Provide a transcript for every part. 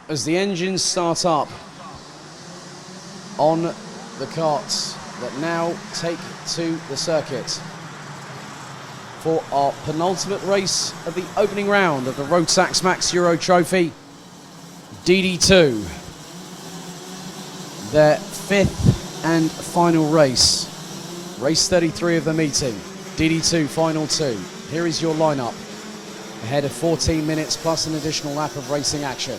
as the engines start up on the carts that now take to the circuit for our penultimate race of the opening round of the Rotax Max Euro Trophy, DD2. Their fifth and final race. Race 33 of the meeting, DD2 final 2. Here is your lineup, ahead of 14 minutes plus an additional lap of racing action.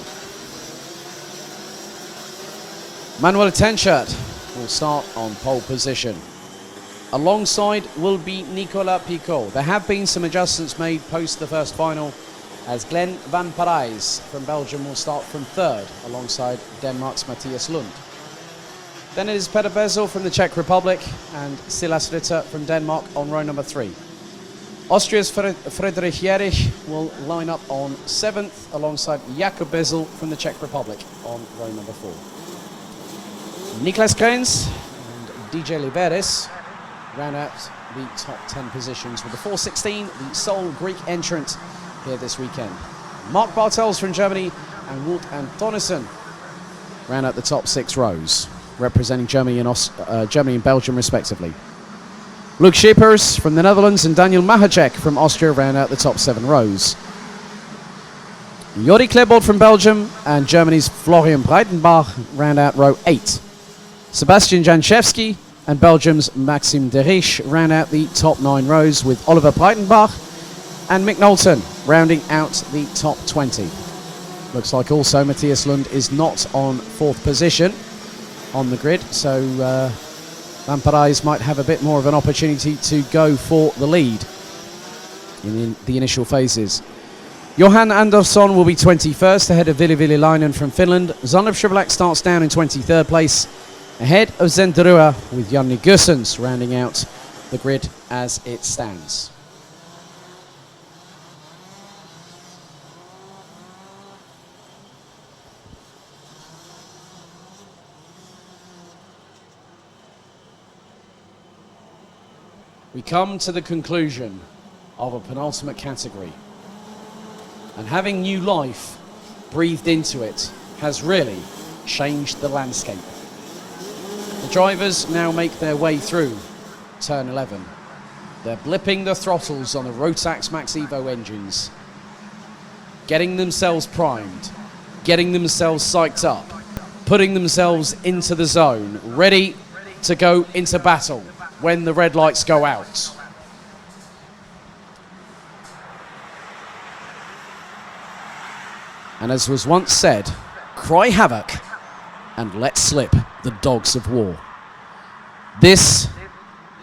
Manuel Tenchert will start on pole position. Alongside will be Nicolas Picot. There have been some adjustments made post the first final, as Glenn van Parijs from Belgium will start from third alongside Denmark's Mathias Lund. Then it is Peter Bezel from the Czech Republic and Silas Ritter from Denmark on row number 3. Austria's Friedrich Jerich will line up on 7th alongside Jakob Bezel from the Czech Republic on row number 4. Niklas Krenz and DJ Liberis round out the top 10 positions with the 416, the sole Greek entrant here this weekend. Mark Bartels from Germany and Wout Antonissen round out the top 6 rows, representing Germany and Belgium respectively. Luc Schippers from the Netherlands and Daniel Mahacek from Austria round out the top 7 rows. Jori Klebold from Belgium and Germany's Florian Breitenbach round out row 8. Sebastian Janchevski and Belgium's Maxime Derich round out the top 9 rows, with Oliver Breitenbach and Mick Knowlton rounding out the top 20. Looks like also Mathias Lund is not on 4th position on the grid, so Van Parijs might have a bit more of an opportunity to go for the lead in the initial phases. Johan Andersson will be 21st, ahead of Ville Villainen from Finland. Zonov Schiblak starts down in 23rd place, ahead of Zenderua, with Janne Gussens rounding out the grid as it stands. We come to the conclusion of a penultimate category, and having new life breathed into it has really changed the landscape. The drivers now make their way through turn 11. They're blipping the throttles on the Rotax Max Evo engines, getting themselves primed, getting themselves psyched up, putting themselves into the zone, ready to go into battle when the red lights go out. And as was once said, cry havoc and let slip the dogs of war. This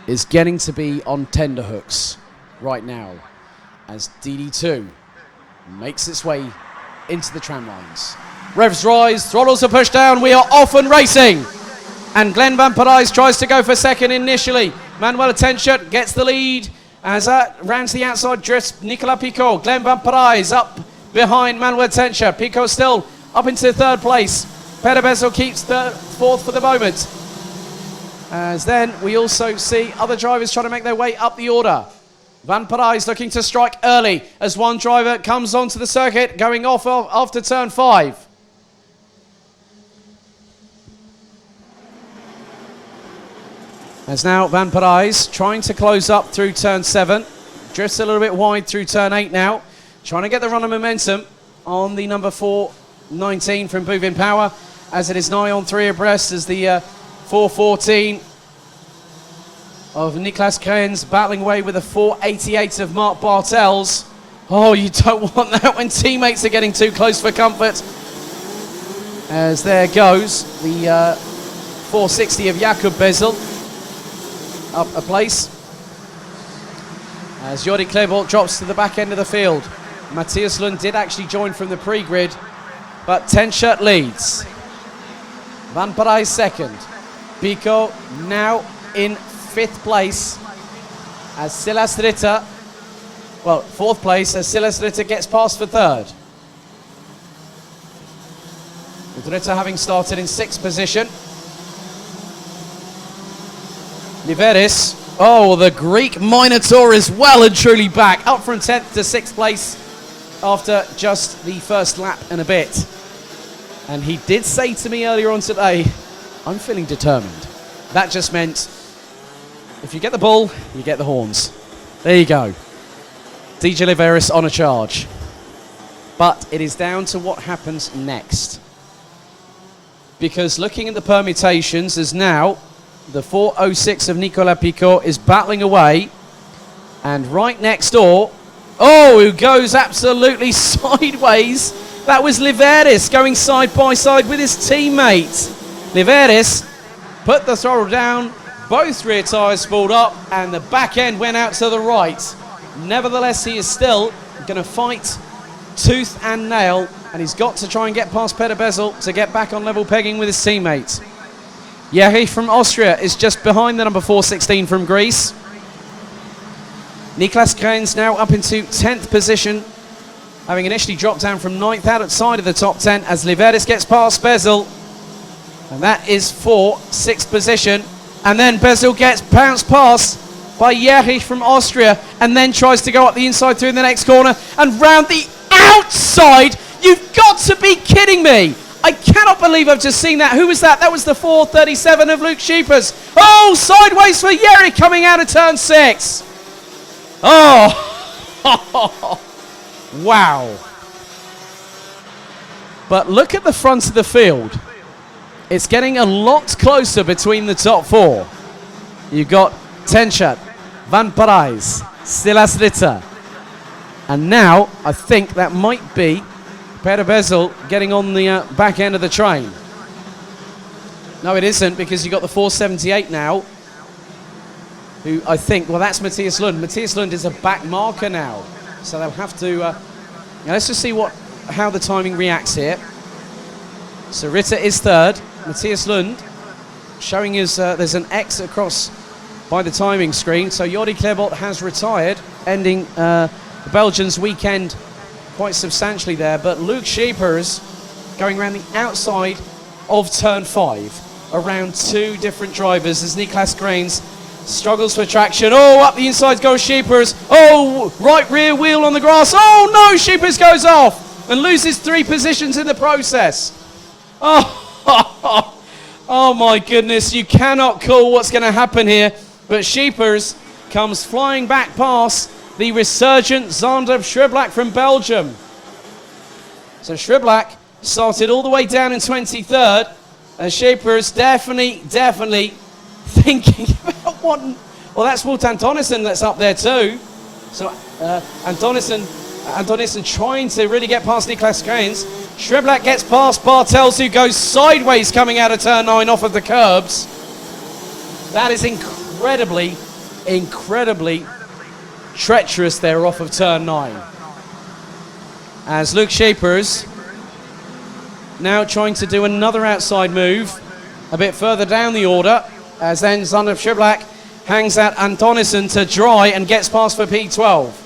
is getting to be on tenterhooks right now as DD2 makes its way into the tram lines. Revs rise, throttles are pushed down, we are off and racing. And Glenn van Parijs tries to go for second initially. Manuel Tenchert gets the lead as rounds the outside, drifts Nicolas Picot. Glenn van Parijs up behind Manuel Tenchert. Picot still up into 3rd place. Peter Bezel keeps 4th for the moment. As then we also see other drivers trying to make their way up the order. Van Parijs looking to strike early as one driver comes onto the circuit, going off after turn 5. As now Van Parijs trying to close up through turn 7. Drifts a little bit wide through turn 8 now. Trying to get the run of momentum on the number 419 from Buvin Power, as it is nigh on 3 abreast as the 414 of Niklas Krenz battling away with the 488 of Mark Bartels. Oh, you don't want that when teammates are getting too close for comfort. As there goes the 460 of Jakob Bezel up a place. As Jori Klebold drops to the back end of the field. Mathias Lund did actually join from the pre-grid, but Tenchert leads. Van Parijs second. Picot now in 5th place as Silas Ritter, well, 4th place as Silas Ritter gets past for 3rd. With Ritter having started in 6th position. Liveris, oh, the Greek Minotaur is well and truly back, up from 10th to 6th place after just the first lap and a bit. And he did say to me earlier on today, I'm feeling determined. That just meant, if you get the ball, you get the horns. There you go. DJ Oliveris on a charge. But it is down to what happens next. Because looking at the permutations, as now the 406 of Nicolas Picot is battling away. And right next door, who goes absolutely sideways. That was Oliveris going side by side with his teammate. Oliveris put the throttle down, both rear tyres spooled up, and the back end went out to the right. Nevertheless, he is still going to fight tooth and nail, and he's got to try and get past Peter Bezel to get back on level pegging with his teammate. Yahi from Austria is just behind the number 416 from Greece. Niklas Krenz now up into 10th position, having initially dropped down from 9th outside of the top 10 as Oliveris gets past Bezel. And that is for 6th position. And then Bezel gets bounced past by Yahi from Austria and then tries to go up the inside through in the next corner and round the outside. You've got to be kidding me. I cannot believe I've just seen that. Who was that? That was the 437 of Luke Scheepers. Oh, sideways for Yahi coming out of turn 6. Oh, wow. But look at the front of the field. It's getting a lot closer between the top 4. You've got Tenchat, Van Parijs, Silas Ritter. And now I think that might be Peter Bezel getting on the back end of the train. No, it isn't, because you've got the 478 now, who I think, well, that's Matthias Lund. Matthias Lund is a back marker now. So they'll have to, let's just see how the timing reacts here. So Ritter is 3rd. Matthias Lund showing us there's an X across by the timing screen. So Jordi Kleebot has retired, ending the Belgians' weekend quite substantially there. But Luke Scheepers going around the outside of turn 5, around 2 different drivers as Niklas Krenz struggles for traction. Oh, up the inside goes Scheepers. Oh, right rear wheel on the grass. Oh no, Scheepers goes off and loses 3 positions in the process. Oh my goodness, you cannot call what's going to happen here. But Scheepers comes flying back past the resurgent Zander Schriblak from Belgium. So Schriblak started all the way down in 23rd. And Scheepers definitely thinking about one. Well, that's Wout Antonissen that's up there too. So Antonissen trying to really get past Niklas Krenz. Schriblak gets past Bartels, who goes sideways coming out of turn 9 off of the curbs. That is incredibly treacherous there off of turn 9. As Luke Scheepers now trying to do another outside move a bit further down the order, as then Zander Schriblak hangs out Antonissen to dry and gets past for P12.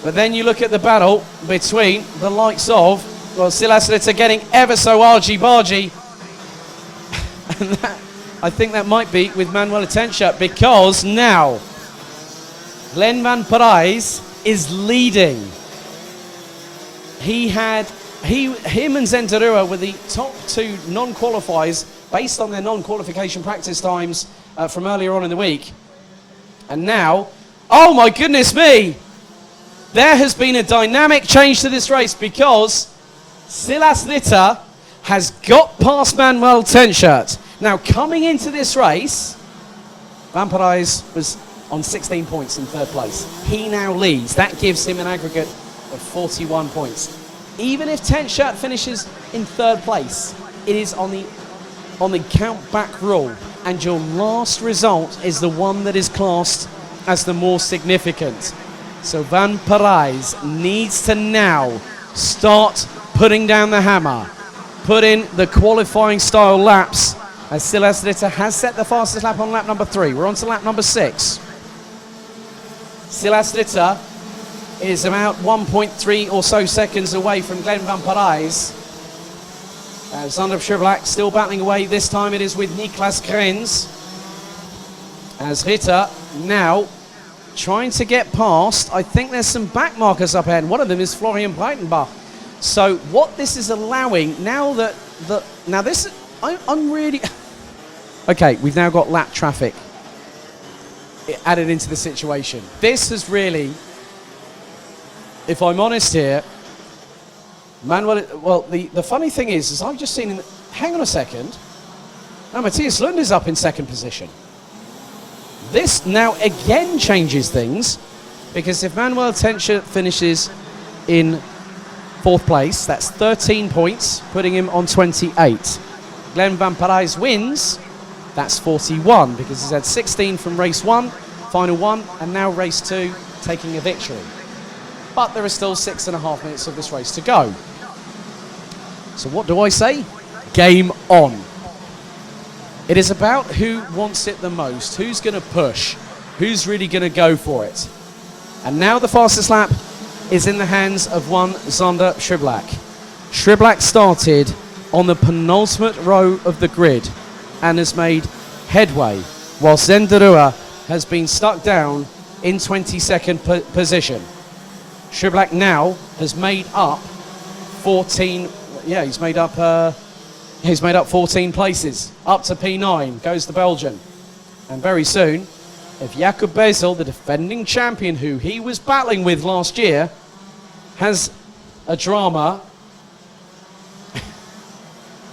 But then you look at the battle between the likes of, well, Silas Ritter getting ever so argy-bargy. And I think that might be with Manuel Tenchat, because now Glenn Van Parijs is leading. Him and Zentarua were the top 2 non-qualifiers based on their non-qualification practice times from earlier on in the week. And now, oh my goodness me, there has been a dynamic change to this race, because Silas Ritter has got past Manuel Tenchat. Now, coming into this race, Van Parijs was on 16 points in 3rd place. He now leads. That gives him an aggregate of 41 points. Even if Tenchat finishes in 3rd place, it is on the count back rule, and your last result is the one that is classed as the more significant. So Van Parijs needs to now start putting down the hammer, put in the qualifying style laps, as Silas Ritter has set the fastest lap on lap number 3. We're on to lap number 6. Silas Ritter is about 1.3 or so seconds away from Glenn Van Parijs. Zander Schriblak still battling away. This time it is with Niklas Krenz. As Ritter now trying to get past. I think there's some back markers up ahead. One of them is Florian Breitenbach, So what this is allowing, now that I'm really okay, we've now got lap traffic added into the situation. This has really, if I'm honest here, well, the funny thing is I've just seen, hang on a second, now Matthias Lund is up in second position. This now again changes things, because if Manuel Tencher finishes in fourth place, that's 13 points, putting him on 28. Glenn Van Parijs wins, that's 41, because he's had 16 from race 1, final 1, and now race 2, taking a victory. But there are still 6.5 minutes of this race to go. So what do I say? Game on. It is about who wants it the most, who's going to push, who's really going to go for it. And now the fastest lap is in the hands of one Zander Schriblak. Schriblak started on the penultimate row of the grid and has made headway, while Zenderua has been stuck down in 22nd position. Schriblak now has made up 14, he's made up 14 places. Up to P9 goes the Belgian. And very soon, if Jakob Bezel, the defending champion who he was battling with last year, has a drama,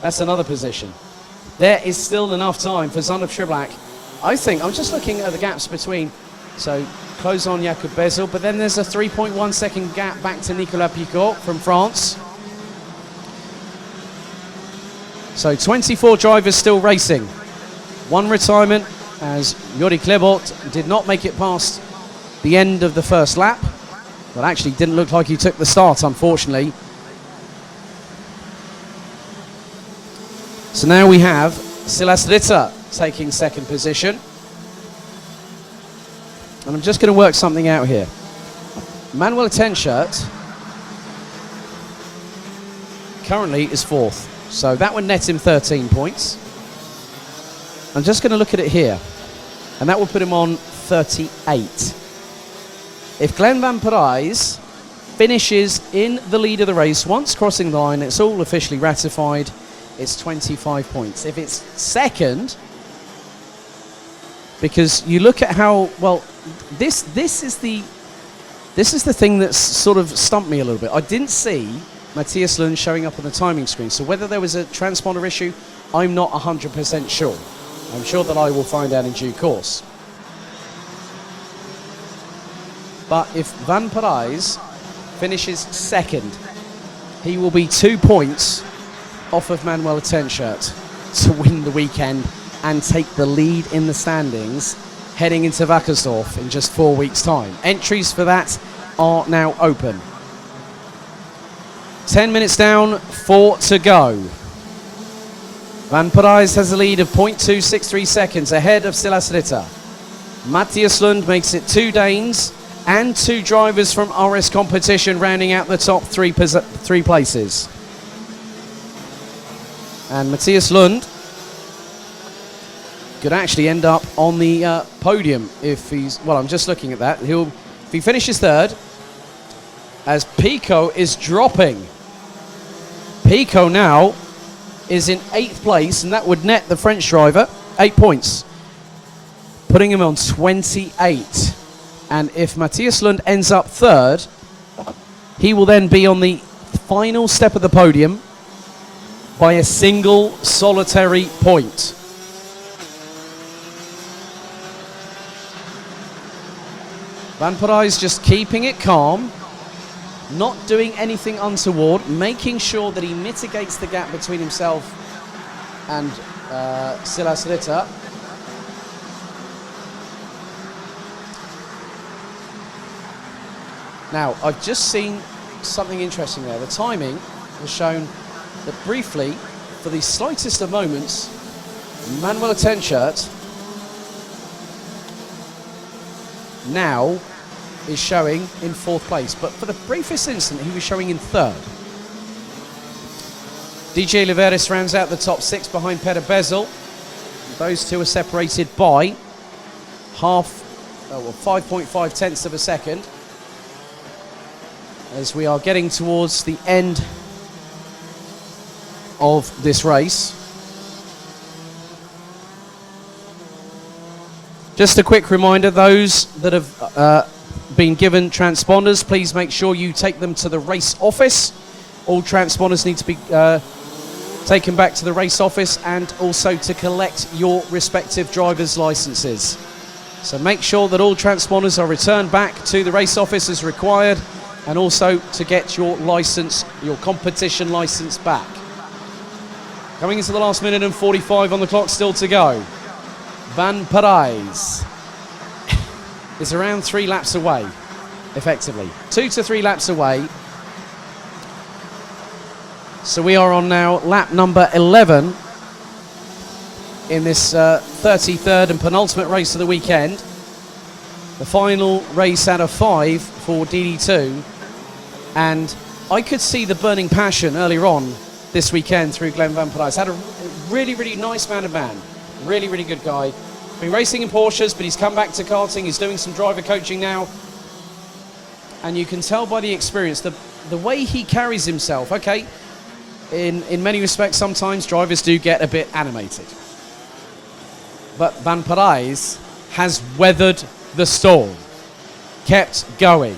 that's another position. There is still enough time for Zander Schriblak. I think, I'm just looking at the gaps between, so close on Jakob Bezel, but then there's a 3.1 second gap back to Nicolas Picot from France. So 24 drivers still racing. One retirement as Yuri Klebot did not make it past the end of the first lap. But actually didn't look like he took the start, unfortunately. So now we have Silas Ritter taking second position. And I'm just going to work something out here. Manuel Tenchert currently is fourth. So that would net him 13 points. I'm just going to look at it here. And that will put him on 38. If Glenn Van Parijs finishes in the lead of the race, once crossing the line, it's all officially ratified, it's 25 points. If it's second, because you look at how, well, this is the thing that's sort of stumped me a little bit. I didn't see Matthias Lund showing up on the timing screen. So whether there was a transponder issue, I'm not 100% sure. I'm sure that I will find out in due course. But if Van Parijs finishes second, he will be 2 points off of Manuel Tenchert to win the weekend and take the lead in the standings heading into Wackersdorf in just 4 weeks' time. Entries for that are now open. 10 minutes down, 4 to go. Van Parijs has a lead of 0.263 seconds ahead of Silas Ritter. Matthias Lund makes it 2 Danes and 2 drivers from RS competition rounding out the top 3 places. And Matthias Lund could actually end up on the podium if he's, well, I'm just looking at that. If he finishes third, as Pico is dropping. Pico now is in 8th place, and that would net the French driver 8 points, putting him on 28. And if Matthias Lund ends up third, he will then be on the final step of the podium by a single solitary point. Van Parijs just keeping it calm, not doing anything untoward, making sure that he mitigates the gap between himself and Silas Ritter. Now, I've just seen something interesting there. The timing has shown that briefly, for the slightest of moments, Manuel Tenchert now is showing in 4th place, but for the briefest instant he was showing in 3rd. DJ Liveris rounds out the top 6 behind Peter Bezel. Those two are separated by 5.5 tenths of a second, as we are getting towards the end of this race. Just a quick reminder, those that have been given transponders, please make sure you take them to the race office. All transponders need to be taken back to the race office, and also to collect your respective driver's licenses. So make sure that all transponders are returned back to the race office as required, and also to get your license, your competition license back. Coming into the last minute and 45 on the clock, still to go. Van Parijs is around 3 laps away, effectively. 2 to 3 laps away. So we are on now lap number 11 in this 33rd and penultimate race of the weekend. The final race out of 5 for DD2. And I could see the burning passion earlier on this weekend through Glenn Van Parijs. Had a really, really nice man. Really, really good guy. Been racing in Porsches, but he's come back to karting. He's doing some driver coaching now. And you can tell by the experience, the way he carries himself. Okay, in many respects, sometimes drivers do get a bit animated. But Van Parijs has weathered the storm, kept going,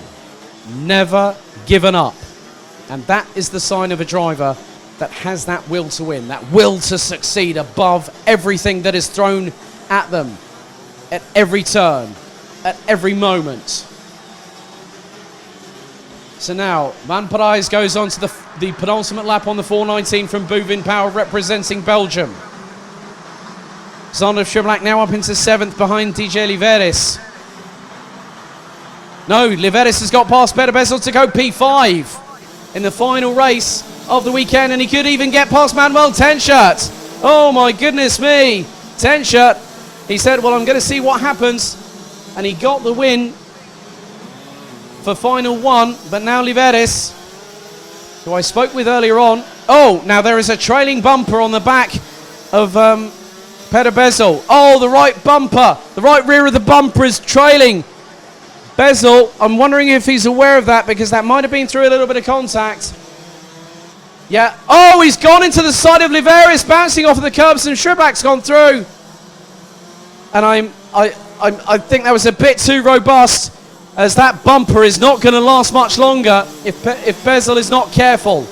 never given up. And that is the sign of a driver that has that will to win, that will to succeed above everything that is thrown at them, at every turn, at every moment. So now, Van Parijs goes on to the penultimate lap on the 419 from Bouvin Power, representing Belgium. Sander Schublak now up into 7th behind DJ Liveris. No, Liveris has got past Peter Bezel to go P5 in the final race of the weekend, and he could even get past Manuel Tenschert. Oh my goodness me. Tenschert, he said, well, I'm going to see what happens, and he got the win for final 1. But now Liveris, who I spoke with earlier on, oh, now there is a trailing bumper on the back of Peter Bezel. Oh, the right bumper, the right rear of the bumper is trailing Bezel. I'm wondering if he's aware of that, because that might have been through a little bit of contact. Yeah. Oh, he's gone into the side of Liveris, bouncing off of the curbs, and Schublak's gone through. And I think that was a bit too robust, as that bumper is not going to last much longer if Bezel is not careful.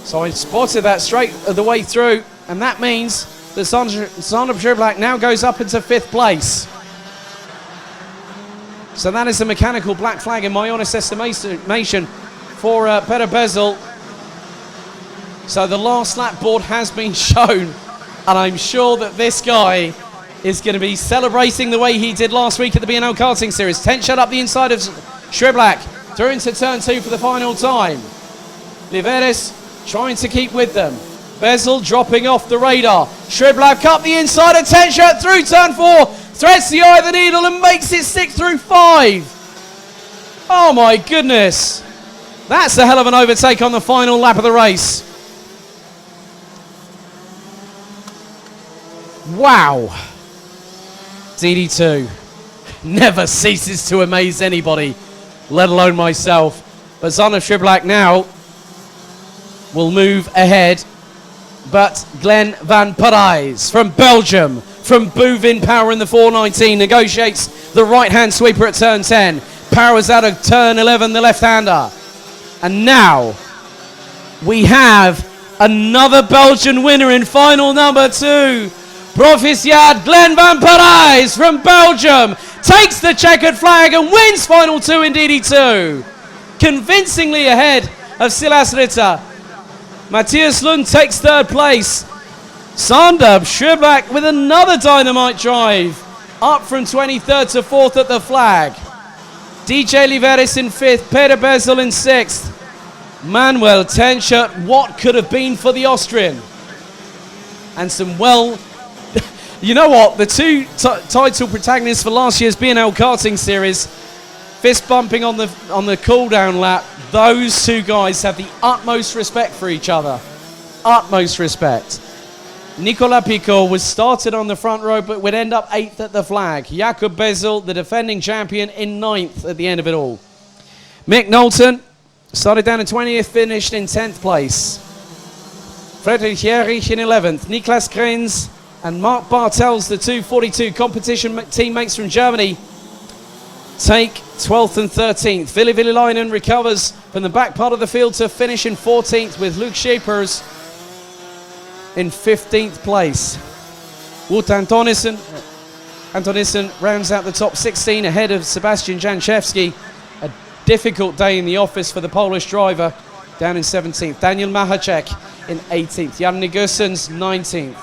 So I spotted that straight the way through, and that means that Sander Schublak now goes up into 5th place. So that is a mechanical black flag in my honest estimation for Peter Bezel. So the last lap board has been shown, and I'm sure that this guy is going to be celebrating the way he did last week at the B&O Karting Series. Tenschert up the inside of Schublak, through into turn 2 for the final time. Liveris trying to keep with them. Bezel dropping off the radar. Schublak up the inside of Tenschert through turn 4, threads the eye of the needle and makes it 6 through 5. Oh my goodness. That's a hell of an overtake on the final lap of the race. Wow. DD2 never ceases to amaze anybody, let alone myself. But Sander Schublak now will move ahead. But Glenn Van Parijs from Belgium, from Bouvin Power in the 419, negotiates the right-hand sweeper at turn 10. Powers out of turn 11, the left-hander. And now we have another Belgian winner in final number 2. Proficiat Glenn Van Parijs from Belgium takes the checkered flag and wins final 2 in DD2. Convincingly ahead of Silas Ritter. Matthias Lund takes 3rd place. Sander Schublak with another dynamite drive, up from 23rd to 4th at the flag. DJ Liveris in 5th, Peter Bezel in 6th. Manuel Tenschert, what could have been for the Austrian? And some you know what, the 2 title protagonists for last year's B&L Karting Series, fist bumping on the cool down lap. Those 2 guys have the utmost respect for each other. Utmost respect. Nicolas Picot was started on the front row, but would end up 8th at the flag. Jakob Bezel, the defending champion, in 9th at the end of it all. Mick Knowlton Started down in 20th, finished in 10th place. Friedrich Jerich in 11th. Niklas Krenz and Mark Bartels, the 242 competition teammates from Germany, take 12th and 13th. Ville Villelainen recovers from the back part of the field to finish in 14th, with Luke Schepers in 15th place. Wout Antonissen rounds out the top 16 ahead of Sebastian Janczewski. A difficult day in the office for the Polish driver, down in 17th. Daniel Machacek in 18th. Jan Negussen's 19th.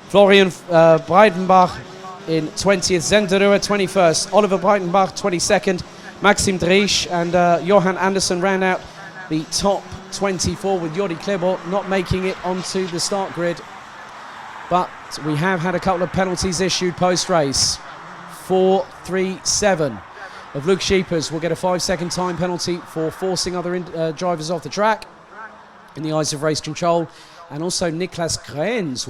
Florian Breitenbach in 20th. Zenderuer 21st. Oliver Breitenbach 22nd. Maxim Driesch and Johan Andersen round out the top 24, with Jordi Klebo not making it onto the start grid. But we have had a couple of penalties issued post-race. 4-3-7 of Luke Schepers will get a 5-second time penalty for forcing other drivers off the track in the eyes of race control. And also Niklas Krenz